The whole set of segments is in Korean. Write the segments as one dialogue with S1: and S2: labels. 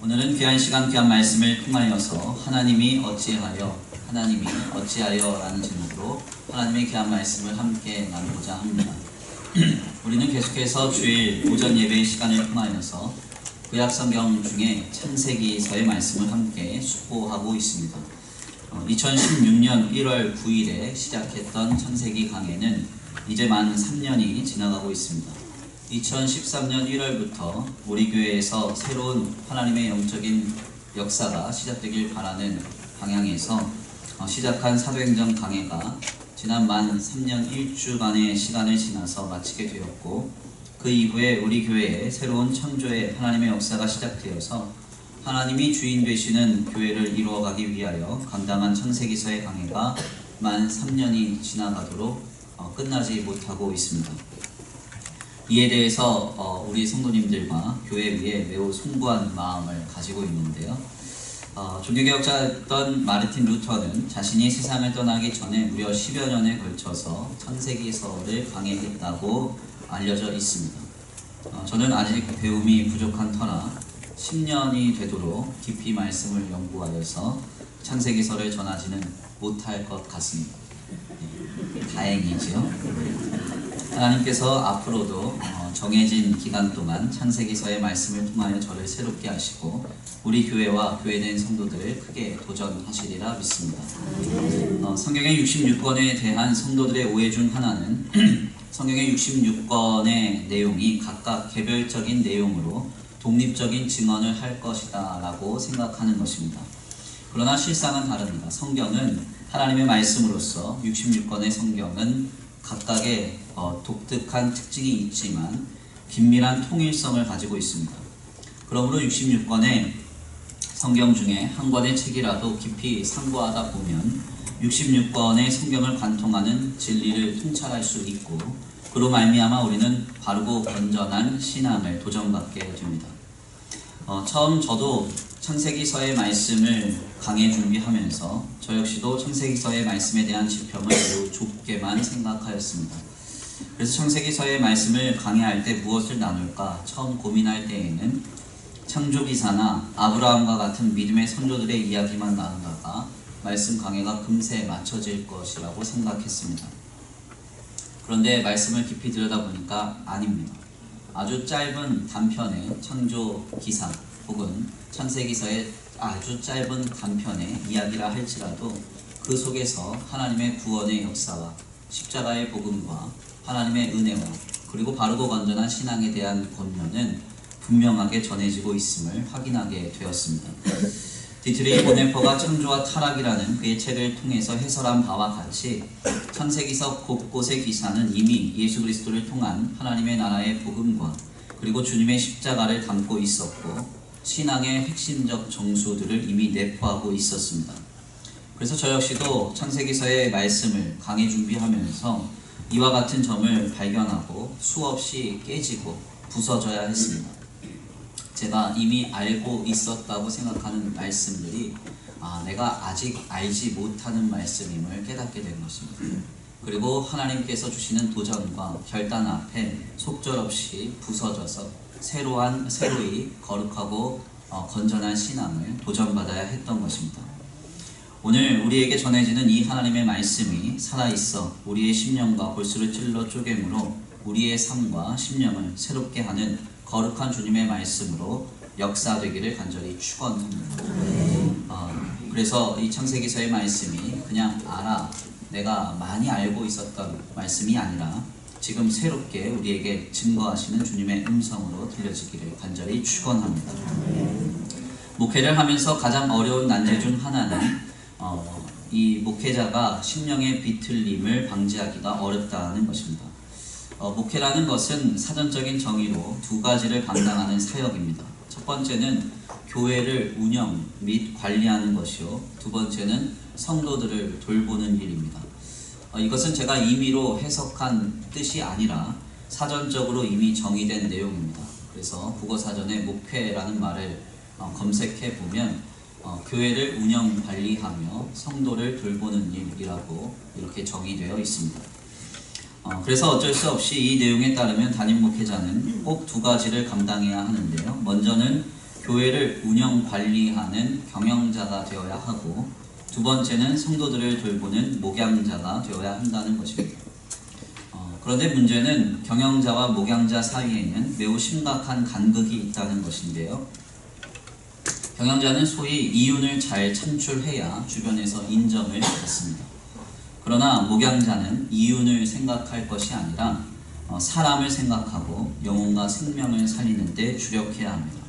S1: 오늘은 귀한 시간 귀한 말씀을 통하여서 하나님이 어찌하여 라는 제목으로 하나님의 귀한 말씀을 함께 나누고자 합니다. 우리는 계속해서 주일 오전 예배의 시간을 통하여서 구약성경 중에 창세기서의 말씀을 함께 숙고하고 있습니다. 2016년 1월 9일에 시작했던 창세기 강해는 이제 만 3년이 지나가고 있습니다. 2013년 1월부터 우리 교회에서 새로운 하나님의 영적인 역사가 시작되길 바라는 방향에서 시작한 사도행전 강해가 지난 만 3년 1주간의 시간을 지나서 마치게 되었고, 그 이후에 우리 교회에 새로운 창조의 하나님의 역사가 시작되어서 하나님이 주인 되시는 교회를 이루어가기 위하여 감당한 창세기서의 강해가 만 3년이 지나가도록 끝나지 못하고 있습니다. 이에 대해서 우리 성도님들과 교회 위에 매우 송구한 마음을 가지고 있는데요. 종교개혁자였던 마르틴 루터는 자신이 세상을 떠나기 전에 무려 10여 년에 걸쳐서 창세기서를 강해했다고 알려져 있습니다. 저는 아직 배움이 부족한 터라 10년이 되도록 깊이 말씀을 연구하여서 창세기서를 전하지는 못할 것 같습니다. 다행이지요. 하나님께서 앞으로도 정해진 기간 동안 창세기서의 말씀을 통하여 저를 새롭게 하시고 우리 교회와 교회된 성도들을 크게 도전하시리라 믿습니다. 성경의 66권에 대한 성도들의 오해 중 하나는 성경의 66권의 내용이 각각 개별적인 내용으로 독립적인 증언을 할 것이다 라고 생각하는 것입니다. 그러나 실상은 다릅니다. 성경은 하나님의 말씀으로서 66권의 성경은 각각의 독특한 특징이 있지만 긴밀한 통일성을 가지고 있습니다. 그러므로 66권의 성경 중에 한 권의 책이라도 깊이 상고하다 보면 66권의 성경을 관통하는 진리를 통찰할 수 있고, 그로 말미암아 우리는 바르고 건전한 신앙을 도전받게 됩니다. 처음 저도 창세기서의 말씀을 강해 준비하면서 저 역시도 창세기서의 말씀에 대한 지평을 매우 좁게만 생각하였습니다. 그래서 창세기서의 말씀을 강해할 때 무엇을 나눌까 처음 고민할 때에는 창조기사나 아브라함과 같은 믿음의 선조들의 이야기만 나누다가 말씀 강해가 금세 맞춰질 것이라고 생각했습니다. 그런데 말씀을 깊이 들여다보니까 아닙니다. 아주 짧은 단편의 창조기사 혹은 창세기서의 아주 짧은 단편의 이야기라 할지라도 그 속에서 하나님의 구원의 역사와 십자가의 복음과 하나님의 은혜와 그리고 바르고 건전한 신앙에 대한 권면은 분명하게 전해지고 있음을 확인하게 되었습니다. 디트리히 보네퍼가 창조와 타락이라는 그의 책을 통해서 해설한 바와 같이 창세기서 곳곳의 기사는 이미 예수 그리스도를 통한 하나님의 나라의 복음과 그리고 주님의 십자가를 담고 있었고 신앙의 핵심적 정수들을 이미 내포하고 있었습니다. 그래서 저 역시도 창세기서의 말씀을 강해 준비하면서 이와 같은 점을 발견하고 수없이 깨지고 부서져야 했습니다. 제가 이미 알고 있었다고 생각하는 말씀들이 내가 아직 알지 못하는 말씀임을 깨닫게 된 것입니다. 그리고 하나님께서 주시는 도전과 결단 앞에 속절없이 부서져서 새로이 거룩하고 건전한 신앙을 도전받아야 했던 것입니다. 오늘 우리에게 전해지는 이 하나님의 말씀이 살아있어 우리의 심령과 골수를 찔러 쪼개므로 우리의 삶과 심령을 새롭게 하는 거룩한 주님의 말씀으로 역사되기를 간절히 축원합니다. 그래서 이 창세기서의 말씀이 그냥 내가 많이 알고 있었던 말씀이 아니라 지금 새롭게 우리에게 증거하시는 주님의 음성으로 들려지기를 간절히 축원합니다. 목회를 하면서 가장 어려운 난제 중 하나는 이 목회자가 심령의 비틀림을 방지하기가 어렵다는 것입니다. 목회라는 것은 사전적인 정의로 두 가지를 감당하는 사역입니다. 첫 번째는 교회를 운영 및 관리하는 것이요, 두 번째는 성도들을 돌보는 일입니다. 이것은 제가 임의로 해석한 뜻이 아니라 사전적으로 이미 정의된 내용입니다. 그래서 국어사전에 목회라는 말을 검색해 보면 교회를 운영 관리하며 성도를 돌보는 일이라고 이렇게 정의되어 있습니다. 그래서 어쩔 수 없이 이 내용에 따르면 담임 목회자는 꼭 두 가지를 감당해야 하는데요. 먼저는 교회를 운영 관리하는 경영자가 되어야 하고, 두 번째는 성도들을 돌보는 목양자가 되어야 한다는 것입니다. 그런데 문제는 경영자와 목양자 사이에는 매우 심각한 간극이 있다는 것인데요. 경영자는 소위 이윤을 잘 창출해야 주변에서 인정을 받습니다. 그러나 목양자는 이윤을 생각할 것이 아니라 사람을 생각하고 영혼과 생명을 살리는 데 주력해야 합니다.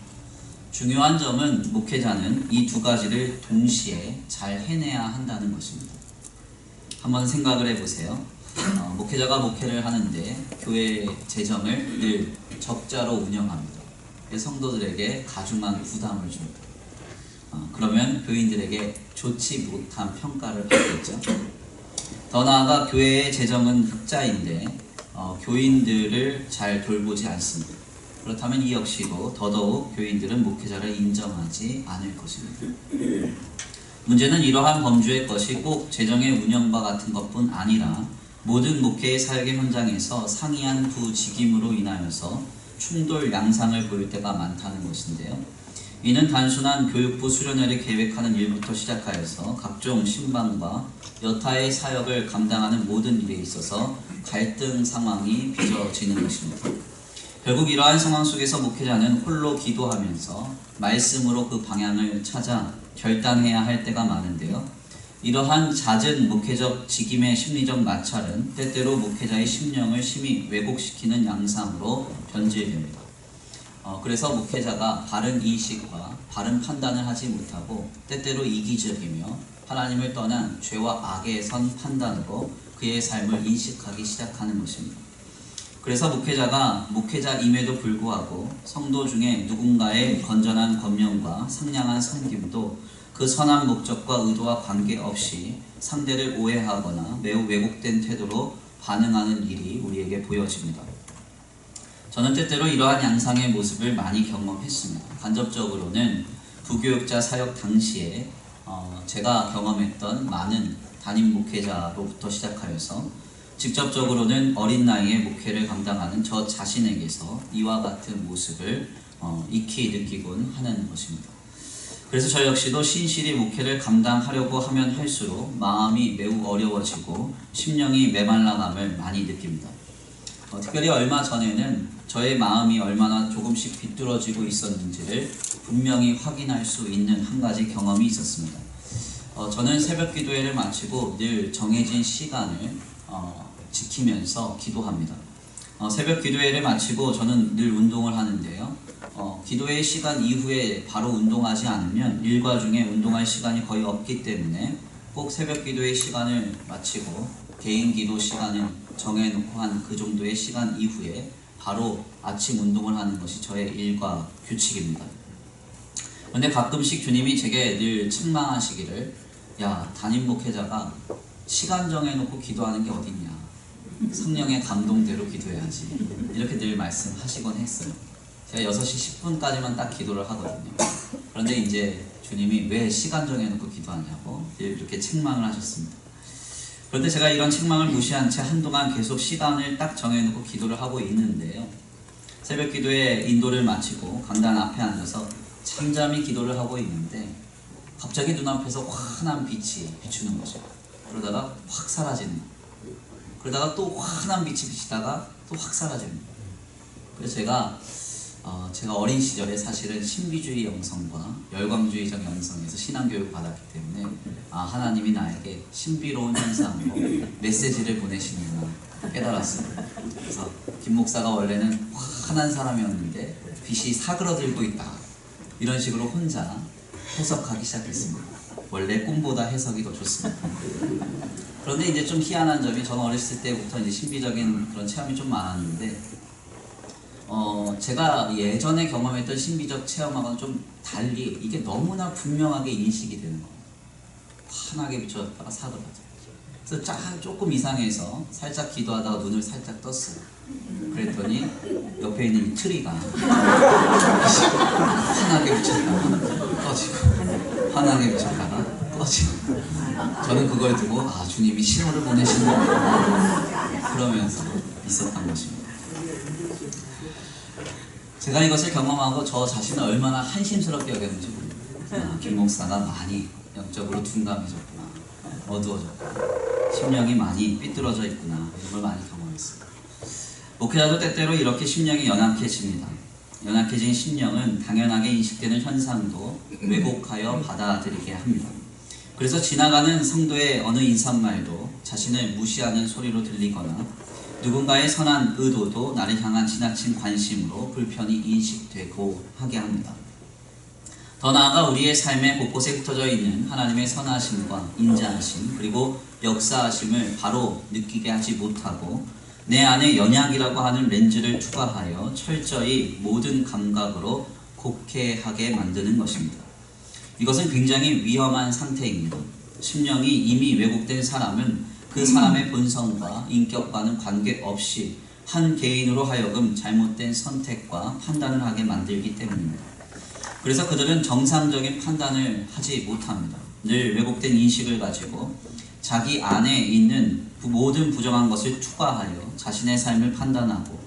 S1: 중요한 점은 목회자는 이 두 가지를 동시에 잘 해내야 한다는 것입니다. 한번 생각을 해보세요. 목회자가 목회를 하는데 교회 재정을 늘 적자로 운영합니다. 성도들에게 가중한 부담을 줍니다. 그러면 교인들에게 좋지 못한 평가를 받겠죠. 더 나아가 교회의 재정은 흑자인데 교인들을 잘 돌보지 않습니다. 그렇다면 이 역시도 더더욱 교인들은 목회자를 인정하지 않을 것입니다. 문제는 이러한 범주의 것이 꼭 재정의 운영과 같은 것뿐 아니라 모든 목회의 사역의 현장에서 상이한 부직임으로 인하여서 충돌 양상을 보일 때가 많다는 것인데요. 이는 단순한 교육부 수련회를 계획하는 일부터 시작하여서 각종 신방과 여타의 사역을 감당하는 모든 일에 있어서 갈등 상황이 빚어지는 것입니다. 결국 이러한 상황 속에서 목회자는 홀로 기도하면서 말씀으로 그 방향을 찾아 결단해야 할 때가 많은데요. 이러한 잦은 목회적 직임의 심리적 마찰은 때때로 목회자의 심령을 심히 왜곡시키는 양상으로 변질됩니다. 그래서 목회자가 바른 인식과 바른 판단을 하지 못하고 때때로 이기적이며 하나님을 떠난 죄와 악에 선 판단으로 그의 삶을 인식하기 시작하는 것입니다. 그래서 목회자가 목회자임에도 불구하고 성도 중에 누군가의 건전한 권면과 상냥한 섬김도 그 선한 목적과 의도와 관계없이 상대를 오해하거나 매우 왜곡된 태도로 반응하는 일이 우리에게 보여집니다. 저는 때때로 이러한 양상의 모습을 많이 경험했습니다. 간접적으로는 부교육자 사역 당시에 제가 경험했던 많은 담임 목회자로부터 시작하여서 직접적으로는 어린 나이에 목회를 감당하는 저 자신에게서 이와 같은 모습을 익히 느끼곤 하는 것입니다. 그래서 저 역시도 신실히 목회를 감당하려고 하면 할수록 마음이 매우 어려워지고 심령이 메말라감을 많이 느낍니다. 특별히 얼마 전에는 저의 마음이 얼마나 조금씩 비뚤어지고 있었는지를 분명히 확인할 수 있는 한 가지 경험이 있었습니다. 저는 새벽 기도회를 마치고 늘 정해진 시간을 지키면서 기도합니다. 새벽 기도회를 마치고 저는 늘 운동을 하는데요. 기도회 시간 이후에 바로 운동하지 않으면 일과 중에 운동할 시간이 거의 없기 때문에 꼭 새벽 기도회 시간을 마치고 개인 기도 시간을 정해놓고 한 그 정도의 시간 이후에 바로 아침 운동을 하는 것이 저의 일과 규칙입니다. 그런데 가끔씩 주님이 제게 늘 책망하시기를, 야, 담임 목회자가 시간 정해놓고 기도하는 게 어딨냐, 성령의 감동대로 기도해야지, 이렇게 늘 말씀하시곤 했어요. 제가 6시 10분까지만 딱 기도를 하거든요. 그런데 이제 주님이 왜 시간 정해놓고 기도하냐고 늘 이렇게 책망을 하셨습니다. 그런데 제가 이런 책망을 무시한 채 한동안 계속 시간을 딱 정해놓고 기도를 하고 있는데요. 새벽 기도에 인도를 마치고 강단 앞에 앉아서 잠잠히 기도를 하고 있는데 갑자기 눈앞에서 환한 빛이 비추는 거죠. 그러다가 확 사라지는 거예요. 그러다가 또 환한 빛이 비치다가 또 확 사라지는 거예요. 그래서 제가 어린 시절에 사실은 신비주의 영성과 열광주의적 영성에서 신앙교육을 받았기 때문에 하나님이 나에게 신비로운 현상으로 메시지를 보내시는구나 깨달았습니다. 그래서 김 목사가 원래는 환한 사람이었는데 빛이 사그러들고 있다, 이런 식으로 혼자 해석하기 시작했습니다. 원래 꿈보다 해석이 더 좋습니다. 그런데 이제 좀 희한한 점이, 저는 어렸을 때부터 이제 신비적인 그런 체험이 좀 많았는데 제가 예전에 경험했던 신비적 체험하고는 좀 달리 이게 너무나 분명하게 인식이 되는 거예요. 환하게 비춰졌다가 사그라져요. 그래서 조금 이상해서 살짝 기도하다가 눈을 살짝 떴어요. 그랬더니 옆에 있는 이 트리가 환하게 비쳤다가 꺼지고, 환하게 비쳤다가 꺼지고, 저는 그걸 두고 주님이 신호를 보내시는구나 그러면서 있었던 것입니다. 제가 이것을 경험하고 저 자신을 얼마나 한심스럽게 여겼는지 모릅니다. 김 목사가 많이 영적으로 둔감해졌구나, 어두워졌구나, 심령이 많이 삐뚤어져 있구나, 이런 걸 많이 경험했습니다. 목회자도 때때로 이렇게 심령이 연약해집니다. 연약해진 심령은 당연하게 인식되는 현상도 왜곡하여 받아들이게 합니다. 그래서 지나가는 성도의 어느 인사말도 자신을 무시하는 소리로 들리거나 누군가의 선한 의도도 나를 향한 지나친 관심으로 불편히 인식되고 하게 합니다. 더 나아가 우리의 삶의 곳곳에 흩어져 있는 하나님의 선하심과 인자하심 그리고 역사하심을 바로 느끼게 하지 못하고 내 안에 연약이라고 하는 렌즈를 추가하여 철저히 모든 감각으로 곡해하게 만드는 것입니다. 이것은 굉장히 위험한 상태입니다. 심령이 이미 왜곡된 사람은 그 사람의 본성과 인격과는 관계없이 한 개인으로 하여금 잘못된 선택과 판단을 하게 만들기 때문입니다. 그래서 그들은 정상적인 판단을 하지 못합니다. 늘 왜곡된 인식을 가지고 자기 안에 있는 모든 부정한 것을 추가하여 자신의 삶을 판단하고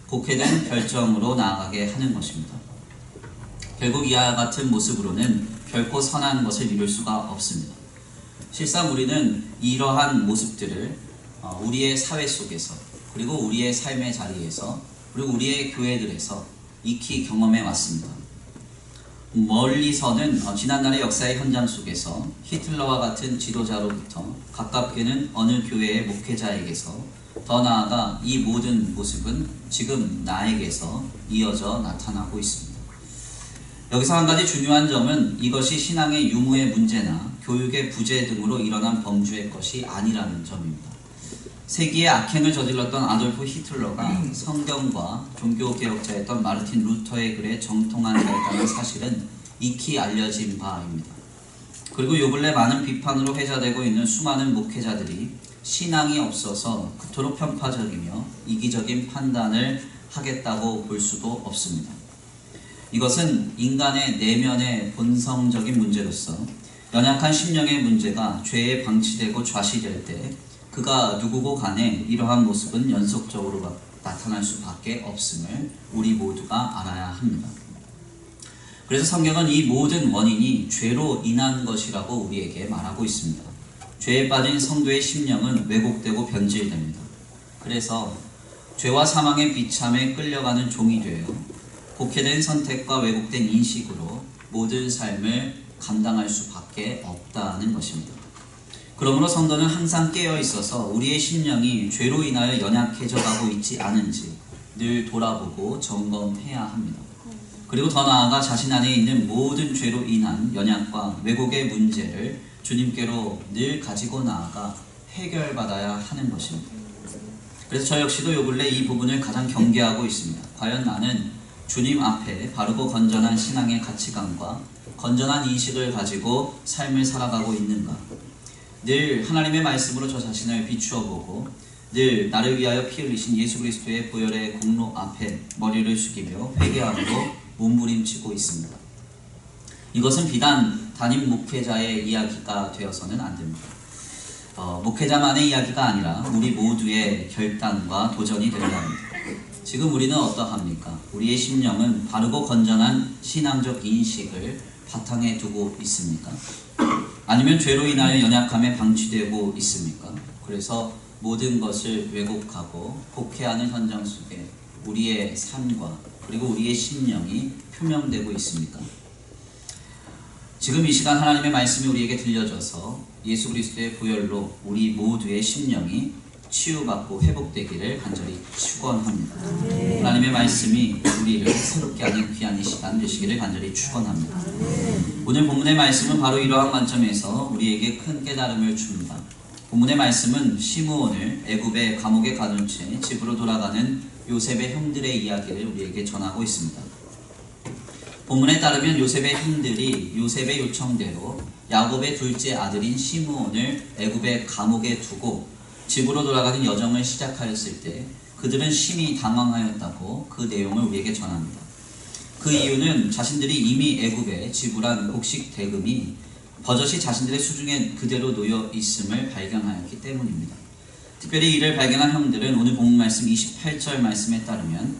S1: 곡해된 결정으로 나아가게 하는 것입니다. 결국 이와 같은 모습으로는 결코 선한 것을 이룰 수가 없습니다. 실상 우리는 이러한 모습들을 우리의 사회 속에서 그리고 우리의 삶의 자리에서 그리고 우리의 교회들에서 익히 경험해 왔습니다. 멀리서는 지난날의 역사의 현장 속에서 히틀러와 같은 지도자로부터 가깝게는 어느 교회의 목회자에게서 더 나아가 이 모든 모습은 지금 나에게서 이어져 나타나고 있습니다. 여기서 한 가지 중요한 점은 이것이 신앙의 유무의 문제나 교육의 부재 등으로 일어난 범주의 것이 아니라는 점입니다. 세기의 악행을 저질렀던 아돌프 히틀러가 성경과 종교개혁자였던 마르틴 루터의 글에 정통한 자였다는 사실은 익히 알려진 바입니다. 그리고 요 근래 많은 비판으로 회자되고 있는 수많은 목회자들이 신앙이 없어서 그토록 편파적이며 이기적인 판단을 하겠다고 볼 수도 없습니다. 이것은 인간의 내면의 본성적인 문제로서 연약한 심령의 문제가 죄에 방치되고 좌시될 때 그가 누구고 간에 이러한 모습은 연속적으로 나타날 수밖에 없음을 우리 모두가 알아야 합니다. 그래서 성경은 이 모든 원인이 죄로 인한 것이라고 우리에게 말하고 있습니다. 죄에 빠진 성도의 심령은 왜곡되고 변질됩니다. 그래서 죄와 사망의 비참에 끌려가는 종이 되어 곡해된 선택과 왜곡된 인식으로 모든 삶을 감당할 수밖에 없다는 것입니다. 그러므로 성도는 항상 깨어 있어서 우리의 심령이 죄로 인하여 연약해져 가고 있지 않은지 늘 돌아보고 점검해야 합니다. 그리고 더 나아가 자신 안에 있는 모든 죄로 인한 연약과 왜곡의 문제를 주님께로 늘 가지고 나아가 해결받아야 하는 것입니다. 그래서 저 역시도 요 근래 이 부분을 가장 경계하고 있습니다. 과연 나는 주님 앞에 바르고 건전한 신앙의 가치관과 건전한 인식을 가지고 삶을 살아가고 있는가? 늘 하나님의 말씀으로 저 자신을 비추어 보고 늘 나를 위하여 피 흘리신 예수 그리스도의 보혈의 공로 앞에 머리를 숙이며 회개함으로 몸부림치고 있습니다. 이것은 비단 담임 목회자의 이야기가 되어서는 안 됩니다. 목회자만의 이야기가 아니라 우리 모두의 결단과 도전이 되어야 합니다. 지금 우리는 어떠합니까? 우리의 심령은 바르고 건전한 신앙적 인식을 바탕에 두고 있습니까? 아니면 죄로 인하여 연약함에 방치되고 있습니까? 그래서 모든 것을 왜곡하고 곡해하는 현장 속에 우리의 삶과 그리고 우리의 심령이 표명되고 있습니까? 지금 이 시간 하나님의 말씀이 우리에게 들려져서 예수 그리스도의 보혈로 우리 모두의 심령이 치유받고 회복되기를 간절히 축원합니다. 하나님의 말씀이 우리를 새롭게 하는 귀한 이 시간 되시기를 간절히 축원합니다. 오늘 본문의 말씀은 바로 이러한 관점에서 우리에게 큰 깨달음을 줍니다. 본문의 말씀은 시므온을 애굽의 감옥에 가둔 채 집으로 돌아가는 요셉의 형들의 이야기를 우리에게 전하고 있습니다. 본문에 따르면 요셉의 형들이 요셉의 요청대로 야곱의 둘째 아들인 시므온을 애굽의 감옥에 두고 집으로 돌아가는 여정을 시작하였을 때 그들은 심히 당황하였다고 그 내용을 우리에게 전합니다. 그 이유는 자신들이 이미 애굽에 지불한 곡식 대금이 버젓이 자신들의 수중에 그대로 놓여 있음을 발견하였기 때문입니다. 특별히 이를 발견한 형들은 오늘 본문 말씀 28절 말씀에 따르면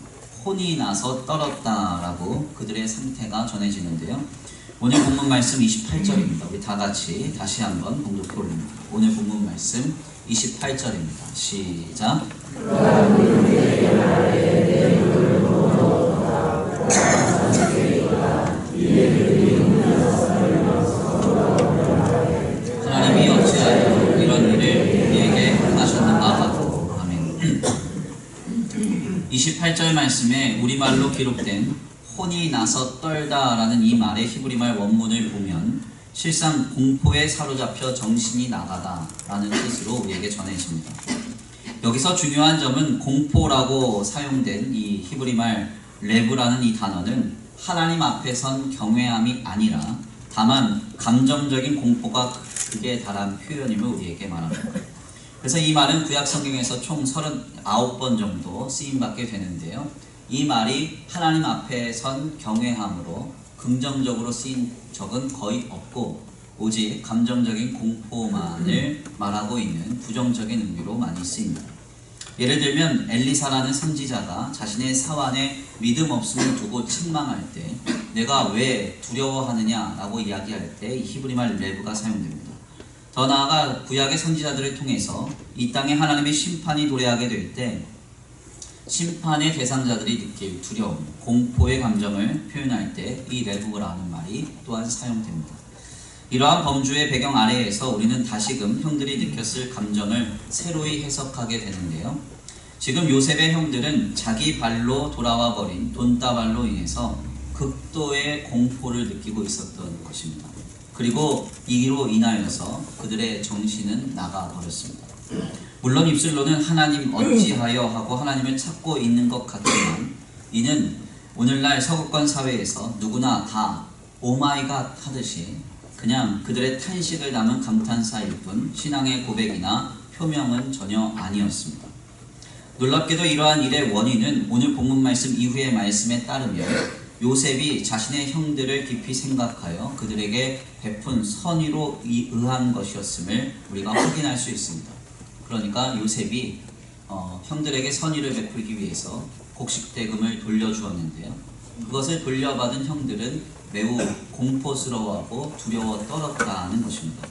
S1: 혼이 나서 떨었다라고 그들의 상태가 전해지는데요. 오늘 본문 말씀 28절입니다. 우리 다 같이 다시 한번 봉독해 올립니다. 오늘 본문 말씀 28절입니다. 시작. 하나님이 어찌하여 이런 일을 우리에게 행하셨는가 하고. 아멘. 28절 말씀에 우리말로 기록된 혼이 나서 떨다라는 이 말의 히브리말 원문을 보면 실상 공포에 사로잡혀 정신이 나가다라는 뜻으로 우리에게 전해집니다. 여기서 중요한 점은 공포라고 사용된 이 히브리말 레브라는 이 단어는 하나님 앞에 선 경외함이 아니라 다만 감정적인 공포가 극에 달한 표현임을 우리에게 말합니다. 그래서 이 말은 구약 성경에서 총 39번 정도 쓰임받게 되는데요. 이 말이 하나님 앞에 선 경외함으로 긍정적으로 쓰인 적은 거의 없고 오직 감정적인 공포만을 말하고 있는 부정적인 의미로 많이 쓰입니다. 예를 들면 엘리사라는 선지자가 자신의 사환에 믿음 없음을 두고 책망할 때 내가 왜 두려워하느냐라고 이야기할 때 이 히브리말 레브가 사용됩니다. 더 나아가 구약의 선지자들을 통해서 이 땅에 하나님의 심판이 도래하게 될 때 심판의 대상자들이 느낄 두려움, 공포의 감정을 표현할 때 이 레브라는 말이 또한 사용됩니다. 이러한 범주의 배경 아래에서 우리는 다시금 형들이 느꼈을 감정을 새로이 해석하게 되는데요. 지금 요셉의 형들은 자기 발로 돌아와 버린 돈다발로 인해서 극도의 공포를 느끼고 있었던 것입니다. 그리고 이로 인하여서 그들의 정신은 나가 버렸습니다. 물론 입술로는 하나님 어찌하여 하고 하나님을 찾고 있는 것 같지만 이는 오늘날 서구권 사회에서 누구나 다 오마이갓 하듯이 그냥 그들의 탄식을 담은 감탄사일 뿐 신앙의 고백이나 표명은 전혀 아니었습니다. 놀랍게도 이러한 일의 원인은 오늘 본문 말씀 이후의 말씀에 따르면 요셉이 자신의 형들을 깊이 생각하여 그들에게 베푼 선의로 의한 것이었음을 우리가 확인할 수 있습니다. 그러니까 요셉이 형들에게 선의를 베풀기 위해서 곡식대금을 돌려주었는데요. 그것을 돌려받은 형들은 매우 공포스러워하고 두려워 떨었다는 것입니다.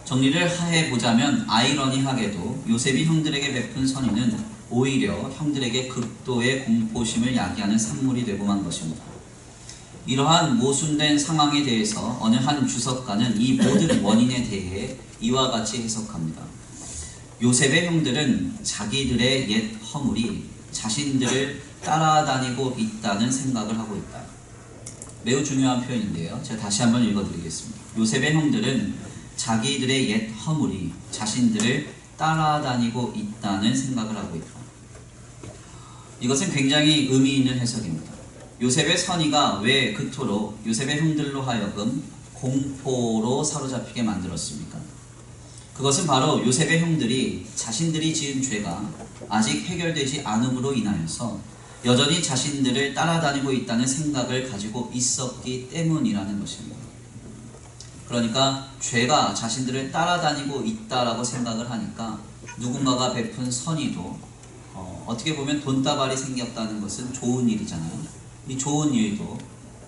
S1: 정리를 해보자면 아이러니하게도 요셉이 형들에게 베푼 선의는 오히려 형들에게 극도의 공포심을 야기하는 산물이 되고 만 것입니다. 이러한 모순된 상황에 대해서 어느 한 주석가는 이 모든 원인에 대해 이와 같이 해석합니다. 요셉의 형들은 자기들의 옛 허물이 자신들을 따라다니고 있다는 생각을 하고 있다. 매우 중요한 표현인데요. 제가 다시 한번 읽어드리겠습니다. 요셉의 형들은 자기들의 옛 허물이 자신들을 따라다니고 있다는 생각을 하고 있다. 이것은 굉장히 의미 있는 해석입니다. 요셉의 선의가 왜 그토록 요셉의 형들로 하여금 공포로 사로잡히게 만들었습니까? 그것은 바로 요셉의 형들이 자신들이 지은 죄가 아직 해결되지 않음으로 인하여서 여전히 자신들을 따라다니고 있다는 생각을 가지고 있었기 때문이라는 것입니다. 그러니까 죄가 자신들을 따라다니고 있다라고 생각을 하니까 누군가가 베푼 선의도 어떻게 보면 돈다발이 생겼다는 것은 좋은 일이잖아요. 이 좋은 일도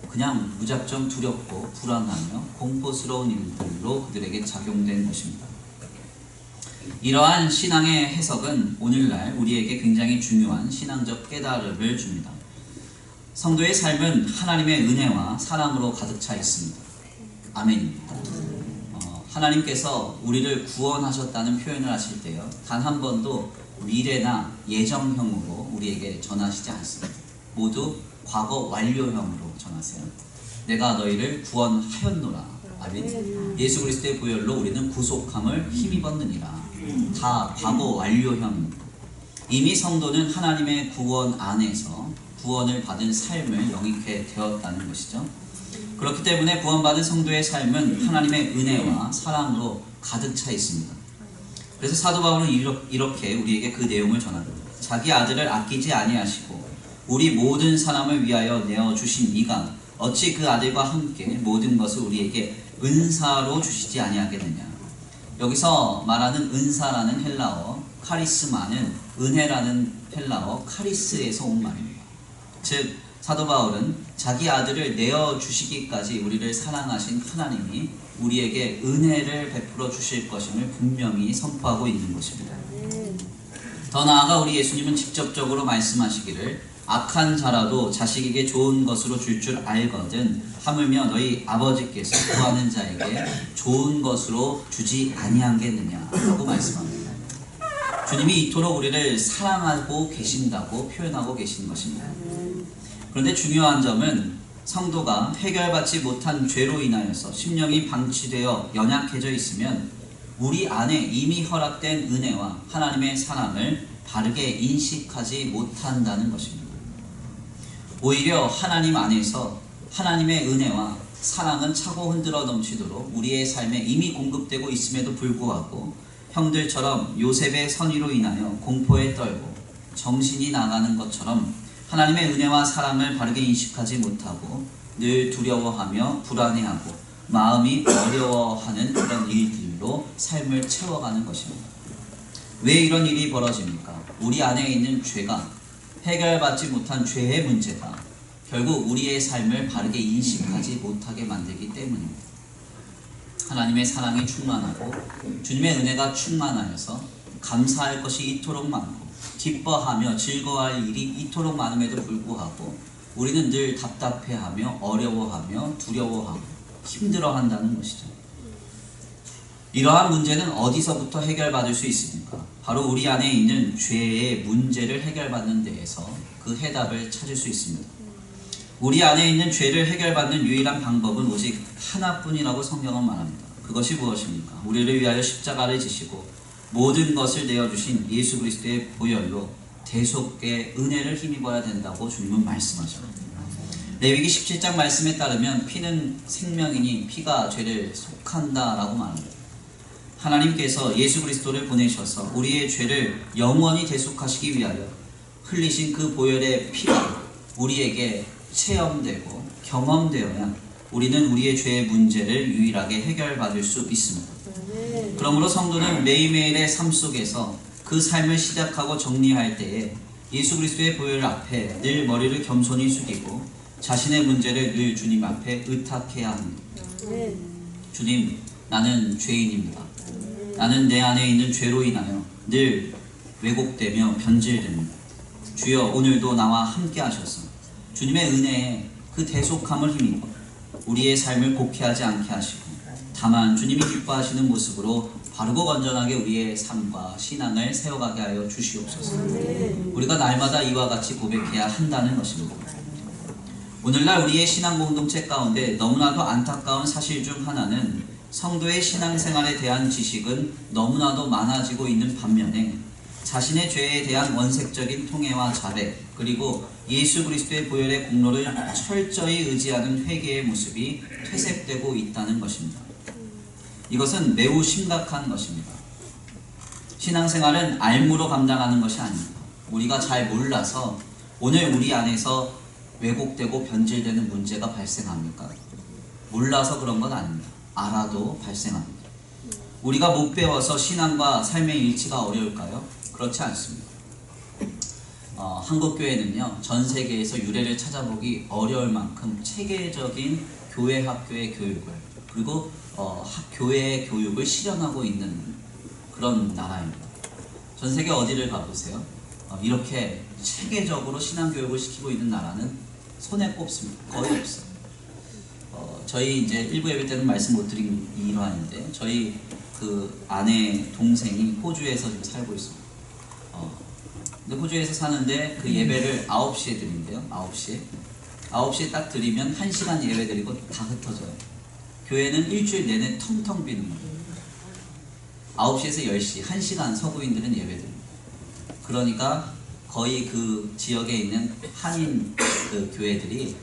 S1: 그냥 무작정 두렵고 불안하며 공포스러운 일들로 그들에게 작용된 것입니다. 이러한 신앙의 해석은 오늘날 우리에게 굉장히 중요한 신앙적 깨달음을 줍니다. 성도의 삶은 하나님의 은혜와 사랑으로 가득 차 있습니다. 아멘입니다. 하나님께서 우리를 구원하셨다는 표현을 하실 때요, 단 한 번도 미래나 예정형으로 우리에게 전하시지 않습니다. 모두 과거 완료형으로 전하세요. 내가 너희를 구원하였노라. 아멘. 예수 그리스도의 보혈로 우리는 구속함을 힘입었느니라. 다 과거 완료형입니다. 이미 성도는 하나님의 구원 안에서 구원을 받은 삶을 영입해 되었다는 것이죠. 그렇기 때문에 구원받은 성도의 삶은 하나님의 은혜와 사랑으로 가득 차 있습니다. 그래서 사도 바울은 이렇게 우리에게 그 내용을 전합니다. 자기 아들을 아끼지 아니하시고 우리 모든 사람을 위하여 내어주신 이가 어찌 그 아들과 함께 모든 것을 우리에게 은사로 주시지 아니하겠느냐. 여기서 말하는 은사라는 헬라어 카리스마는 은혜라는 헬라어 카리스에서 온 말입니다. 즉 사도 바울은 자기 아들을 내어주시기까지 우리를 사랑하신 하나님이 우리에게 은혜를 베풀어 주실 것임을 분명히 선포하고 있는 것입니다. 더 나아가 우리 예수님은 직접적으로 말씀하시기를 악한 자라도 자식에게 좋은 것으로 줄 줄 알거든 하물며 너희 아버지께서 구하는 자에게 좋은 것으로 주지 아니하겠느냐 라고 말씀합니다. 주님이 이토록 우리를 사랑하고 계신다고 표현하고 계신 것입니다. 그런데 중요한 점은 성도가 해결받지 못한 죄로 인하여서 심령이 방치되어 연약해져 있으면 우리 안에 이미 허락된 은혜와 하나님의 사랑을 바르게 인식하지 못한다는 것입니다. 오히려 하나님 안에서 하나님의 은혜와 사랑은 차고 흔들어 넘치도록 우리의 삶에 이미 공급되고 있음에도 불구하고 형들처럼 요셉의 선의로 인하여 공포에 떨고 정신이 나가는 것처럼 하나님의 은혜와 사랑을 바르게 인식하지 못하고 늘 두려워하며 불안해하고 마음이 어려워하는 그런 일들로 삶을 채워가는 것입니다. 왜 이런 일이 벌어집니까? 우리 안에 있는 죄가 해결받지 못한 죄의 문제가 결국 우리의 삶을 바르게 인식하지 못하게 만들기 때문입니다. 하나님의 사랑이 충만하고 주님의 은혜가 충만하여서 감사할 것이 이토록 많고 기뻐하며 즐거워할 일이 이토록 많음에도 불구하고 우리는 늘 답답해하며 어려워하며 두려워하고 힘들어한다는 것이죠. 이러한 문제는 어디서부터 해결받을 수 있습니까? 바로 우리 안에 있는 죄의 문제를 해결받는 데에서 그 해답을 찾을 수 있습니다. 우리 안에 있는 죄를 해결받는 유일한 방법은 오직 하나뿐이라고 성경은 말합니다. 그것이 무엇입니까? 우리를 위하여 십자가를 지시고 모든 것을 내어주신 예수 그리스도의 보혈로 대속의 은혜를 힘입어야 된다고 주님은 말씀하셨습니다. 레위기 17장 말씀에 따르면 피는 생명이니 피가 죄를 속한다라고 말합니다. 하나님께서 예수 그리스도를 보내셔서 우리의 죄를 영원히 대속하시기 위하여 흘리신 그 보혈의 피가 우리에게 체험되고 경험되어야 우리는 우리의 죄의 문제를 유일하게 해결받을 수 있습니다. 그러므로 성도는 매일매일의 삶 속에서 그 삶을 시작하고 정리할 때에 예수 그리스도의 보혈 앞에 늘 머리를 겸손히 숙이고 자신의 문제를 늘 주님 앞에 의탁해야 합니다. 주님, 나는 죄인입니다. 나는 내 안에 있는 죄로 인하여 늘 왜곡되며 변질됩니다. 주여, 오늘도 나와 함께 하셔서 주님의 은혜에 그 대속함을 힘입어 우리의 삶을 곡해하지 않게 하시고 다만 주님이 기뻐하시는 모습으로 바르고 건전하게 우리의 삶과 신앙을 세워가게 하여 주시옵소서. 우리가 날마다 이와 같이 고백해야 한다는 것입니다. 오늘날 우리의 신앙 공동체 가운데 너무나도 안타까운 사실 중 하나는 성도의 신앙생활에 대한 지식은 너무나도 많아지고 있는 반면에 자신의 죄에 대한 원색적인 통회와 자백, 그리고 예수 그리스도의 보혈의 공로를 철저히 의지하는 회개의 모습이 퇴색되고 있다는 것입니다. 이것은 매우 심각한 것입니다. 신앙생활은 알무로 감당하는 것이 아닙니다. 우리가 잘 몰라서 오늘 우리 안에서 왜곡되고 변질되는 문제가 발생합니까? 몰라서 그런 건 아닙니다. 알아도 발생합니다. 우리가 못 배워서 신앙과 삶의 일치가 어려울까요? 그렇지 않습니다. 한국교회는요, 전 세계에서 유래를 찾아보기 어려울 만큼 체계적인 교회 학교의 교육을, 그리고 교회의 교육을 실현하고 있는 그런 나라입니다. 전 세계 어디를 가보세요. 이렇게 체계적으로 신앙교육을 시키고 있는 나라는 손에 꼽습니다. 거의 없어요. 저희 이제 1부 예배 때는 말씀 못 드린 일환인데, 저희 그 아내 동생이 호주에서 지금 살고 있습니다. 근데 호주에서 사는데 그 예배를 9시에 드린대요. 9시에 딱 드리면 1시간 예배 드리고 다 흩어져요. 교회는 일주일 내내 텅텅 비는 거예요. 9시에서 10시, 1시간 서구인들은 예배 드립니다. 그러니까 거의 그 지역에 있는 한인 그 교회들이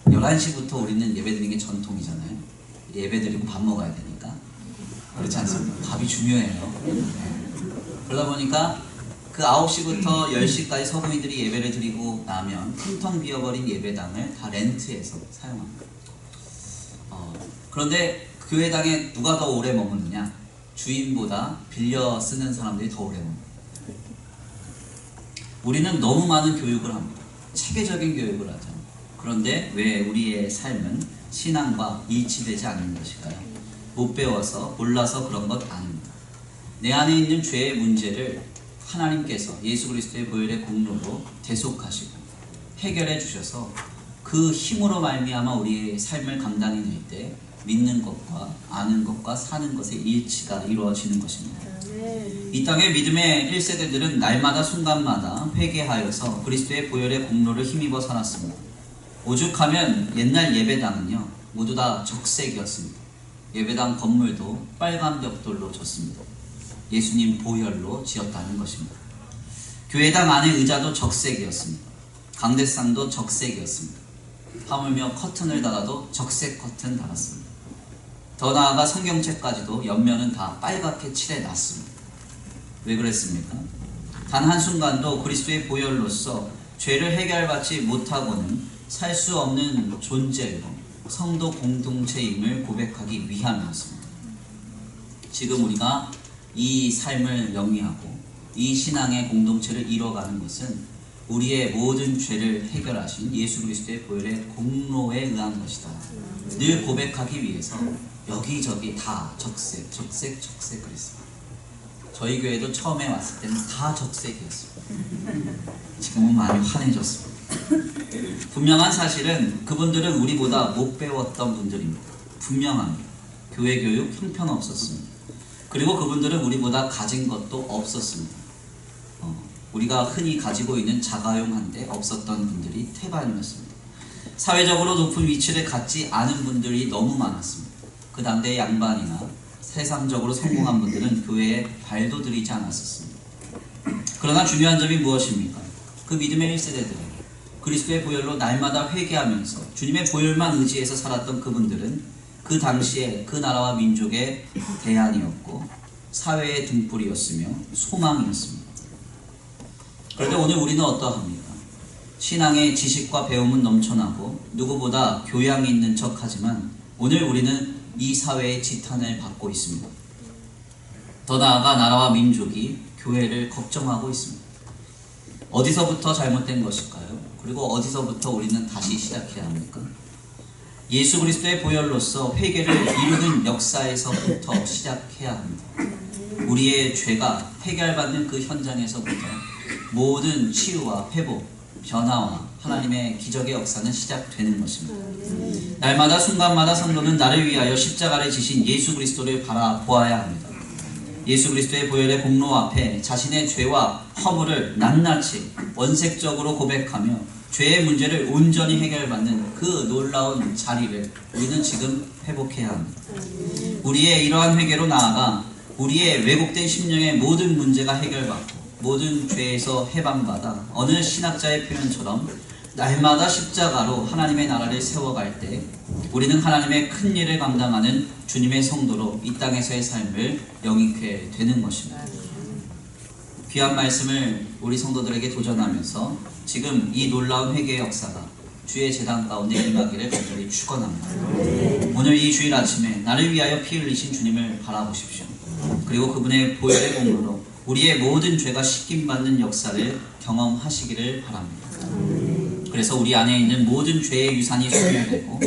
S1: 11시부터 우리는 예배 드리는 게 전통이잖아요. 예배 드리고 밥 먹어야 되니까. 그렇지 않습니까? 밥이 중요해요. 그러다 보니까 그 9시부터 10시까지 서구인들이 예배를 드리고 나면 텅텅 비어버린 예배당을 다 렌트해서 사용합니다. 그런데 교회당에 누가 더 오래 머무느냐? 주인보다 빌려 쓰는 사람들이 더 오래 머뭅니다. 우리는 너무 많은 교육을 합니다. 체계적인 교육을 하죠. 그런데 왜 우리의 삶은 신앙과 일치되지 않는 것일까요? 못 배워서, 몰라서 그런 것 아닙니다. 내 안에 있는 죄의 문제를 하나님께서 예수 그리스도의 보혈의 공로로 대속하시고 해결해 주셔서 그 힘으로 말미암아 우리의 삶을 감당해 낼 때 믿는 것과 아는 것과 사는 것의 일치가 이루어지는 것입니다. 이 땅의 믿음의 1세대들은 날마다 순간마다 회개하여서 그리스도의 보혈의 공로를 힘입어 살았습니다. 오죽하면 옛날 예배당은요 모두 다 적색이었습니다. 예배당 건물도 빨간 벽돌로 졌습니다. 예수님 보혈로 지었다는 것입니다. 교회당 안의 의자도 적색이었습니다. 강대상도 적색이었습니다. 하물며 커튼을 달아도 적색 커튼 달았습니다. 더 나아가 성경책까지도 옆면은 다 빨갛게 칠해놨습니다. 왜 그랬습니까? 단 한순간도 그리스도의 보혈로서 죄를 해결받지 못하고는 살 수 없는 존재로 성도 공동체임을 고백하기 위함이었습니다. 지금 우리가 이 삶을 영위하고 이 신앙의 공동체를 이뤄가는 것은 우리의 모든 죄를 해결하신 예수 그리스도의 보혈의 공로에 의한 것이다. 늘 고백하기 위해서 여기저기 다 적색 그랬습니다. 저희 교회도 처음에 왔을 때는 다 적색이었습니다. 지금은 많이 환해졌습니다. 분명한 사실은 그분들은 우리보다 못 배웠던 분들입니다. 분명합니다. 교회 교육 형편없었습니다. 그리고 그분들은 우리보다 가진 것도 없었습니다. 우리가 흔히 가지고 있는 자가용 한 대 없었던 분들이 태반이었습니다. 사회적으로 높은 위치를 갖지 않은 분들이 너무 많았습니다. 그 당대의 양반이나 세상적으로 성공한 분들은 교회에 발도 들이지 않았었습니다. 그러나 중요한 점이 무엇입니까? 그 믿음의 1세대들은 그리스도의 보혈로 날마다 회개하면서 주님의 보혈만 의지해서 살았던 그분들은 그 당시에 그 나라와 민족의 대안이었고 사회의 등불이었으며 소망이었습니다. 그런데 오늘 우리는 어떠합니까? 신앙의 지식과 배움은 넘쳐나고 누구보다 교양이 있는 척하지만 오늘 우리는 이 사회의 지탄을 받고 있습니다. 더 나아가 나라와 민족이 교회를 걱정하고 있습니다. 어디서부터 잘못된 것일까요? 그리고 어디서부터 우리는 다시 시작해야 합니까? 예수 그리스도의 보혈로서 회개를 이루는 역사에서부터 시작해야 합니다. 우리의 죄가 해결받는 그 현장에서부터 모든 치유와 회복, 변화와 하나님의 기적의 역사는 시작되는 것입니다. 날마다 순간마다 성도는 나를 위하여 십자가를 지신 예수 그리스도를 바라보아야 합니다. 예수 그리스도의 보혈의 공로 앞에 자신의 죄와 허물을 낱낱이 원색적으로 고백하며 죄의 문제를 온전히 해결받는 그 놀라운 자리를 우리는 지금 회복해야 합니다. 우리의 이러한 회개로 나아가 우리의 왜곡된 심령의 모든 문제가 해결받고 모든 죄에서 해방받아 어느 신학자의 표현처럼 날마다 십자가로 하나님의 나라를 세워갈 때 우리는 하나님의 큰 일을 감당하는 주님의 성도로 이 땅에서의 삶을 영위하게 되는 것입니다. 귀한 말씀을 우리 성도들에게 도전하면서 지금 이 놀라운 회개의 역사가 주의 재단 가운데 임하기를 간절히 축원합니다. 오늘 이 주일 아침에 나를 위하여 피 흘리신 주님을 바라보십시오. 그리고 그분의 보혈의 공로로 우리의 모든 죄가 씻김받는 역사를 경험하시기를 바랍니다. 그래서 우리 안에 있는 모든 죄의 유산이 소멸되고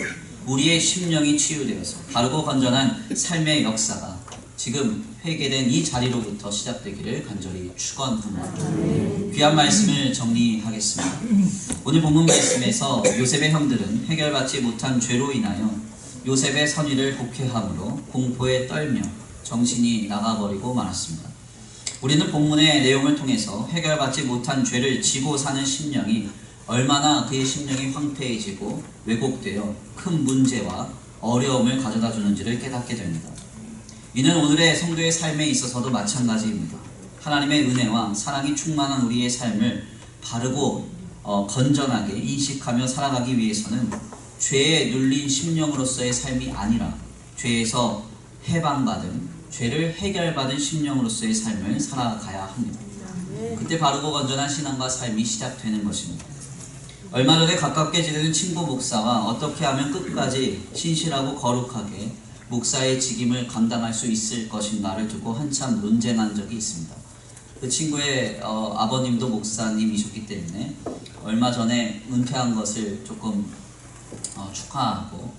S1: 우리의 심령이 치유되어서 바르고 건전한 삶의 역사가 지금 회개된 이 자리로부터 시작되기를 간절히 축원합니다. 귀한 말씀을 정리하겠습니다. 오늘 본문 말씀에서 요셉의 형들은 해결받지 못한 죄로 인하여 요셉의 선의를 곡해함으로 공포에 떨며 정신이 나가버리고 말았습니다. 우리는 본문의 내용을 통해서 해결받지 못한 죄를 지고 사는 심령이 얼마나 그의 심령이 황폐해지고 왜곡되어 큰 문제와 어려움을 가져다 주는지를 깨닫게 됩니다. 이는 오늘의 성도의 삶에 있어서도 마찬가지입니다. 하나님의 은혜와 사랑이 충만한 우리의 삶을 바르고 건전하게 인식하며 살아가기 위해서는 죄에 눌린 심령으로서의 삶이 아니라 죄에서 해방받은 죄를 해결받은 심령으로서의 삶을 살아가야 합니다. 그때 바르고 건전한 신앙과 삶이 시작되는 것입니다. 얼마 전에 가깝게 지내는 친구 목사와 어떻게 하면 끝까지 신실하고 거룩하게 목사의 직임을 감당할 수 있을 것인가를 두고 한참 논쟁한 적이 있습니다. 그 친구의 아버님도 목사님이셨기 때문에 얼마 전에 은퇴한 것을 조금 축하하고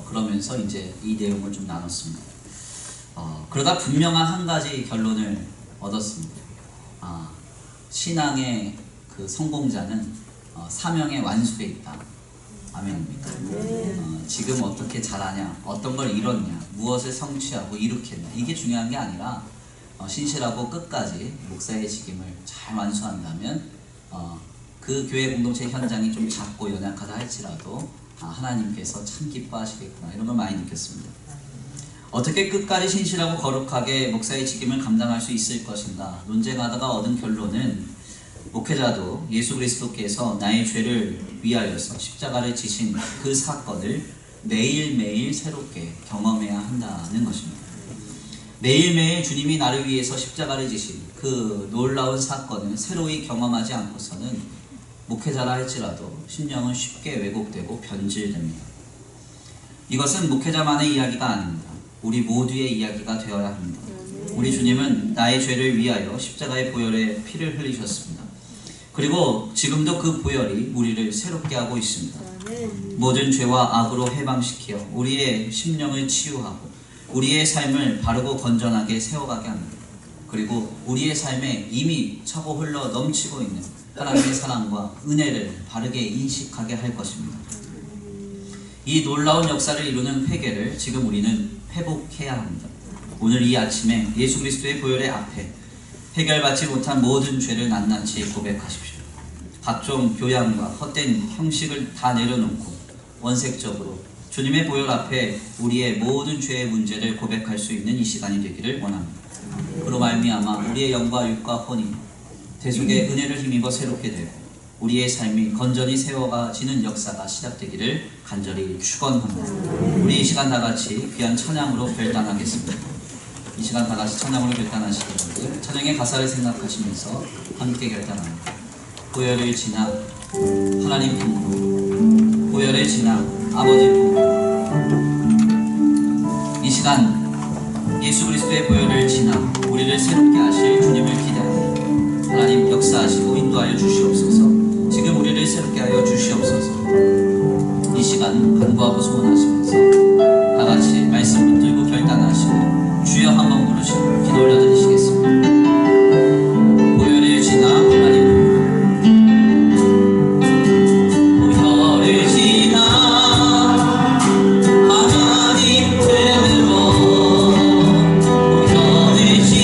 S1: 그러면서 이제 이 내용을 좀 나눴습니다. 그러다 분명한 한 가지 결론을 얻었습니다. 신앙의 그 성공자는 사명의 완수에 있다. 아멘입니다. 지금 어떻게 잘하냐, 어떤 걸 이뤘냐, 무엇을 성취하고 이룩했냐, 이게 중요한 게 아니라 신실하고 끝까지 목사의 직임을 잘 완수한다면 그 교회 공동체 현장이 좀 작고 연약하다 할지라도 하나님께서 참 기뻐하시겠구나, 이런 걸 많이 느꼈습니다. 어떻게 끝까지 신실하고 거룩하게 목사의 직임을 감당할 수 있을 것인가 논쟁하다가 얻은 결론은, 목회자도 예수 그리스도께서 나의 죄를 위하여서 십자가를 지신 그 사건을 매일매일 새롭게 경험해야 한다는 것입니다. 매일매일 주님이 나를 위해서 십자가를 지신 그 놀라운 사건을 새로이 경험하지 않고서는 목회자라 할지라도 심령은 쉽게 왜곡되고 변질됩니다. 이것은 목회자만의 이야기가 아닙니다. 우리 모두의 이야기가 되어야 합니다. 우리 주님은 나의 죄를 위하여 십자가의 보혈에 피를 흘리셨습니다. 그리고 지금도 그 보혈이 우리를 새롭게 하고 있습니다. 모든 죄와 악으로 해방시켜 우리의 심령을 치유하고 우리의 삶을 바르고 건전하게 세워가게 합니다. 그리고 우리의 삶에 이미 차고 흘러 넘치고 있는 하나님의 사랑과 은혜를 바르게 인식하게 할 것입니다. 이 놀라운 역사를 이루는 회개를 지금 우리는 회복해야 합니다. 오늘 이 아침에 예수 그리스도의 보혈의 앞에 해결받지 못한 모든 죄를 낱낱이 고백하십시오. 각종 교양과 헛된 형식을 다 내려놓고 원색적으로 주님의 보혈 앞에 우리의 모든 죄의 문제를 고백할 수 있는 이 시간이 되기를 원합니다. 그로 말미암아 우리의 영과 육과 혼이 대속의 은혜를 힘입어 새롭게 되고 우리의 삶이 건전히 세워가지는 역사가 시작되기를 간절히 축원합니다. 우리 이 시간 다같이 귀한 찬양으로 결단하겠습니다. 이 시간 다같이 찬양으로 결단하시기 바랍니다. 찬양의 가사를 생각하시면서 함께 결단합니다. 보혈을 지나 하나님 품으로, 보혈을 지나 아버지 품으로. 이 시간 예수 그리스도의 보혈을 지나 우리를 새롭게 하실 주님을 기대합니다. 하나님 역사하시고 인도하여 주시옵소서. 지금 우리를 새롭게 하여 주시옵소서. 이 시간 간구하고 소원하시면서 다같이 말씀 붙들고 결단하시고 주여 한번 부르시고 기도 올려드리시겠습니다. 보혈을 지나 하나님
S2: 하나님 품으로, 보혈을 지나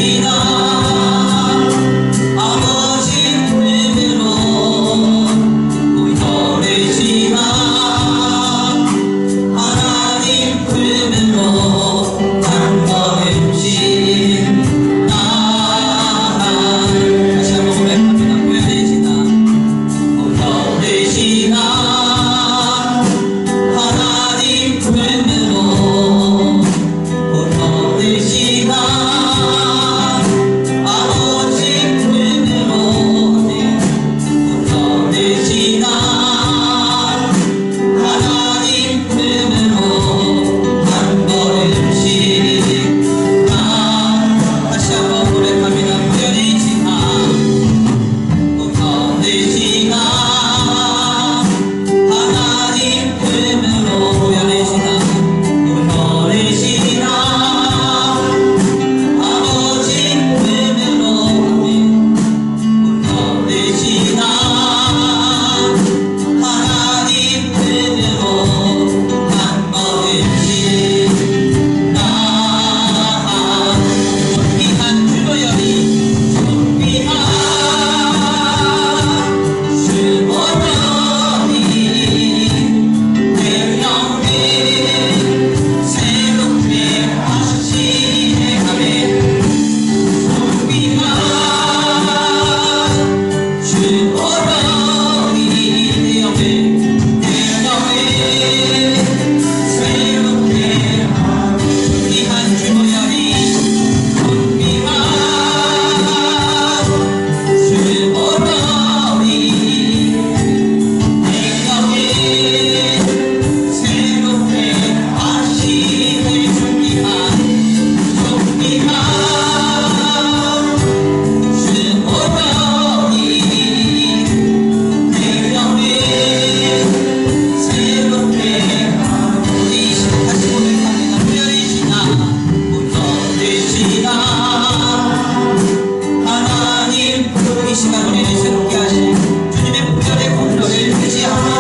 S1: 시간 우리를 새롭게 하신 주님의 보혈의 공로를 의지합니다.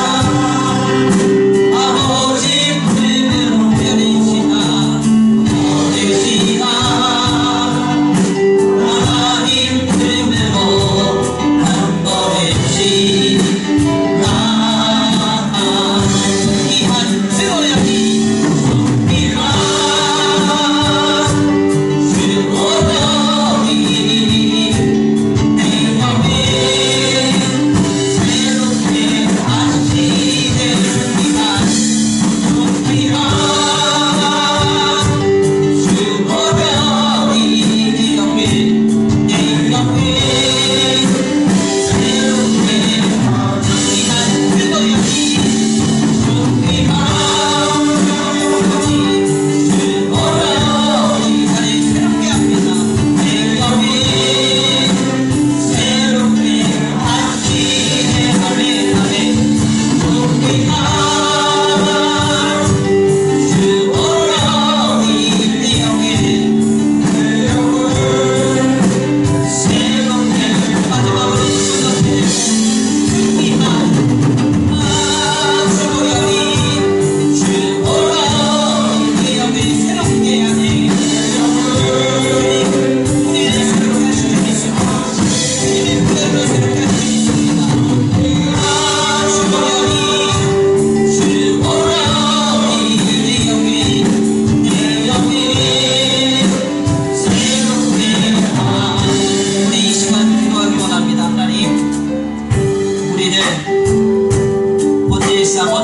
S1: 아버지 부름으로 우연이시나 어르시나 하나님 부름으로 한 걸음씩 이한 주여이 주님아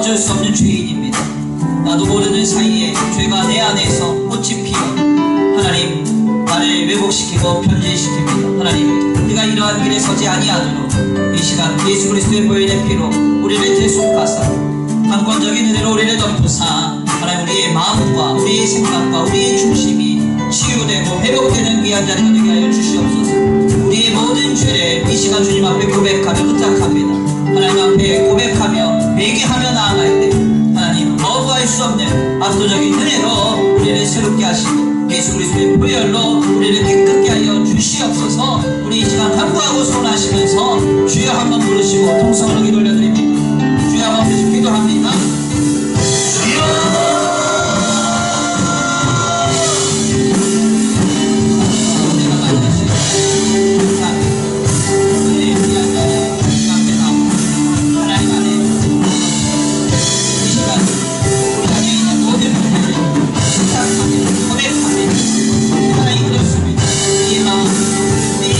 S1: 어쩔 수 없는 죄인입니다. 나도 모르는 사이에 죄가 내 안에서 꽃이 피어 하나님 나를 왜곡시키고 변질시킵니다. 하나님 우리가 이러한 길에 서지 아니하도록 이 시간 예수 그리스도의 보혈의 피로 우리를 대속하사 강권적인 은혜로 우리를 덮으사 하나님 우리의 마음과 우리의 생각과 우리의 중심이 치유되고 회복되는 귀한 자리가 되게 하여 주시옵소서. 우리의 모든 죄를 이 시간 주님 앞에 고백하며 부탁합니다. 하나님 앞에 고백하며 회개하며 나아갈 때 하나님 거부할 수 없는 압도적인 은혜로 우리를 새롭게 하시고 예수 그리스도의 보혈로 우리를 깨끗게 하여 주시옵소서. 우리 이 시간 간구하고 소원하시면서 주여 한번 부르시고 통성으로 기도 올려드립니다. 주여 한번 부르시고 기도합니다. 주여 고백합니다. 하나님 그렇습니다. 이 마음 이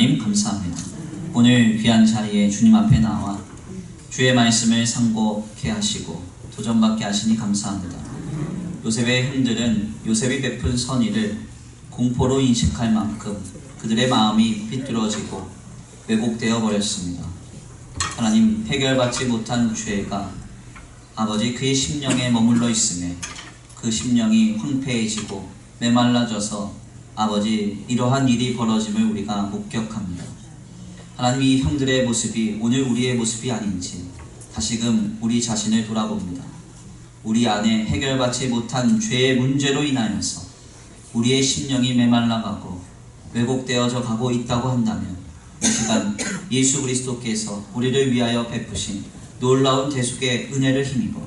S1: 하나님 감사합니다. 오늘 귀한 자리에 주님 앞에 나와 주의 말씀을 상고케 하시고 도전받게 하시니 감사합니다. 요셉의 형들은 요셉이 베푼 선의를 공포로 인식할 만큼 그들의 마음이 삐뚤어지고 왜곡되어 버렸습니다. 하나님, 해결받지 못한 죄가 아버지 그의 심령에 머물러 있음에 그 심령이 황폐해지고 메말라져서 아버지 이러한 일이 벌어짐을 우리가 목격합니다. 하나님, 이 형들의 모습이 오늘 우리의 모습이 아닌지 다시금 우리 자신을 돌아봅니다. 우리 안에 해결받지 못한 죄의 문제로 인하여서 우리의 심령이 메말라가고 왜곡되어져 가고 있다고 한다면 이 시간 예수 그리스도께서 우리를 위하여 베푸신 놀라운 대속의 은혜를 힘입어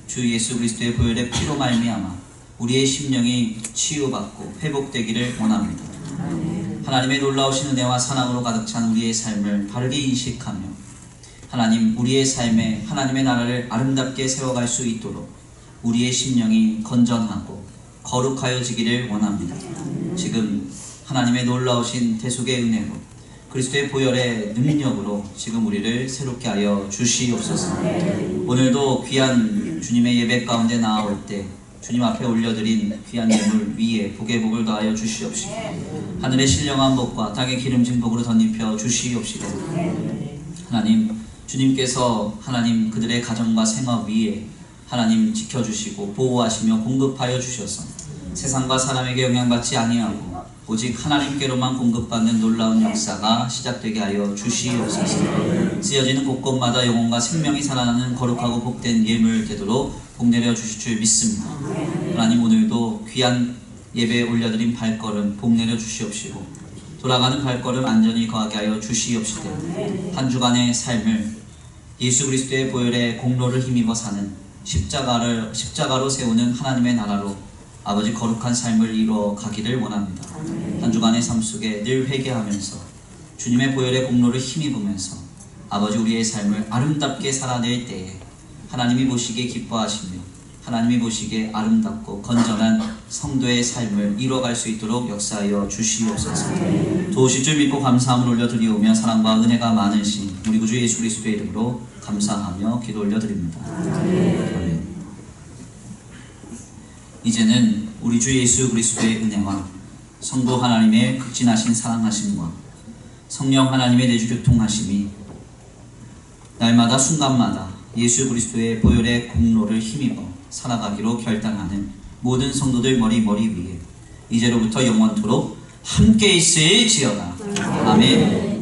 S1: 주 예수 그리스도의 보혈의 피로 말미암아 우리의 심령이 치유받고 회복되기를 원합니다. 하나님의 놀라우신 은혜와 사랑으로 가득 찬 우리의 삶을 바르게 인식하며 하나님, 우리의 삶에 하나님의 나라를 아름답게 세워갈 수 있도록 우리의 심령이 건전하고 거룩하여지기를 원합니다. 지금 하나님의 놀라우신 대속의 은혜로 그리스도의 보혈의 능력으로 지금 우리를 새롭게 하여 주시옵소서. 오늘도 귀한 주님의 예배 가운데 나아올 때 주님 앞에 올려드린 귀한 예물 위에 복의 복을 더하여 주시옵시고 하늘의 신령한 복과 땅의 기름진 복으로 덧입혀 주시옵시고 하나님, 주님께서 하나님 그들의 가정과 생업 위에 하나님 지켜주시고 보호하시며 공급하여 주셔서 세상과 사람에게 영향받지 아니하고 오직 하나님께로만 공급받는 놀라운 역사가 시작되게 하여 주시옵소서. 쓰여지는 곳곳마다 영혼과 생명이 살아나는 거룩하고 복된 예물 되도록 복 내려 주실 줄 믿습니다. 하나님, 오늘도 귀한 예배에 올려드린 발걸음 복 내려 주시옵시고 돌아가는 발걸음 안전히 거하게 하여 주시옵시되 한 주간의 삶을 예수 그리스도의 보혈의 공로를 힘입어 사는 십자가로 세우는 하나님의 나라로 아버지 거룩한 삶을 이루어 가기를 원합니다. 한 주간의 삶 속에 늘 회개하면서 주님의 보혈의 공로를 힘입으면서 아버지 우리의 삶을 아름답게 살아낼 때에 하나님이 보시기에 기뻐하시며 하나님이 보시기에 아름답고 건전한 성도의 삶을 이루어갈 수 있도록 역사하여 주시옵소서. 도우실 줄 믿고 감사함을 올려드리오며 사랑과 은혜가 많으신 우리 구주 예수 그리스도의 이름으로 감사하며 기도 올려드립니다. 아멘. 이제는 우리 주 예수 그리스도의 은혜와 성부 하나님의 극진하신 사랑하심과 성령 하나님의 내주 교통하심이 날마다 순간마다 예수 그리스도의 보혈의 공로를 힘입어 살아가기로 결단하는 모든 성도들 머리 위에 이제로부터 영원토록 함께 있을지어다. 아멘.